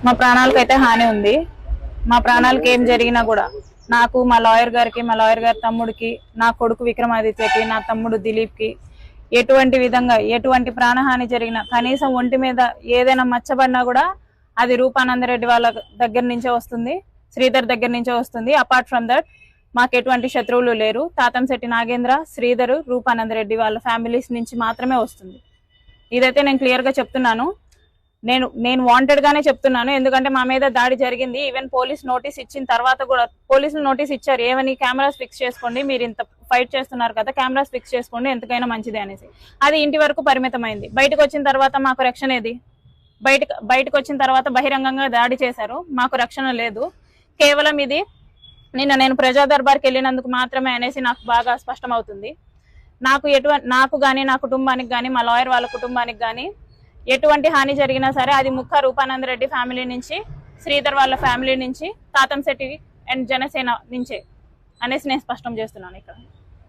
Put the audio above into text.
మా ప్రాణాలకైతే హాని ఉంది. మా ప్రాణాలకి ఏం జరిగినా కూడా నాకు, మా లాయర్ గారికి, మా లాయర్ గారి తమ్ముడికి, నా కొడుకు విక్రమాదిత్యకి, నా తమ్ముడు దిలీప్కి ఎటువంటి విధంగా ఎటువంటి ప్రాణహాని జరిగినా, కనీసం ఒంటి మీద ఏదైనా మచ్చబడినా కూడా అది రూపానందరెడ్డి వాళ్ళ దగ్గర నుంచే వస్తుంది, శ్రీధర్ దగ్గర నుంచే వస్తుంది. అపార్ట్ ఫ్రమ్ దట్ మాకు ఎటువంటి శత్రువులు లేరు. తాతంశెట్టి నాగేంద్ర, శ్రీధర్, రూపానందరెడ్డి వాళ్ళ ఫ్యామిలీస్ నుంచి మాత్రమే వస్తుంది. ఇదైతే నేను క్లియర్ గా చెప్తున్నాను. నేను వాంటెడ్ గానే చెప్తున్నాను. ఎందుకంటే మా మీద దాడి జరిగింది. ఈవెన్ పోలీస్ నోటీస్ ఇచ్చిన తర్వాత కూడా పోలీసులు నోటీస్ ఇచ్చారు, ఏమని కెమెరాస్ ఫిక్స్ చేసుకోండి, మీరు ఇంత ఫైట్ చేస్తున్నారు కదా, కెమెరాస్ ఫిక్స్ చేసుకోండి, ఎంతకైనా మంచిది అనేసి. అది ఇంటి వరకు పరిమితమైంది. బయటకు వచ్చిన తర్వాత మాకు రక్షణ ఏది? బయటకు వచ్చిన తర్వాత బహిరంగంగా దాడి చేశారు, మాకు రక్షణ లేదు. కేవలం ఇది నేను ప్రజా దర్బార్కి వెళ్ళినందుకు మాత్రమే అనేసి నాకు బాగా స్పష్టం అవుతుంది. నాకు కానీ, నా కుటుంబానికి కానీ, మా లాయర్ వాళ్ళ కుటుంబానికి కానీ ఎటువంటి హాని జరిగినా సరే అది ముక్క రూపానందరెడ్డి ఫ్యామిలీ నుంచి, శ్రీధర్ వాళ్ళ ఫ్యామిలీ నుంచి, తాతంశెట్టి అండ్ జనసేన నుంచే అనేసి నేను స్పష్టం చేస్తున్నాను ఇక్కడ.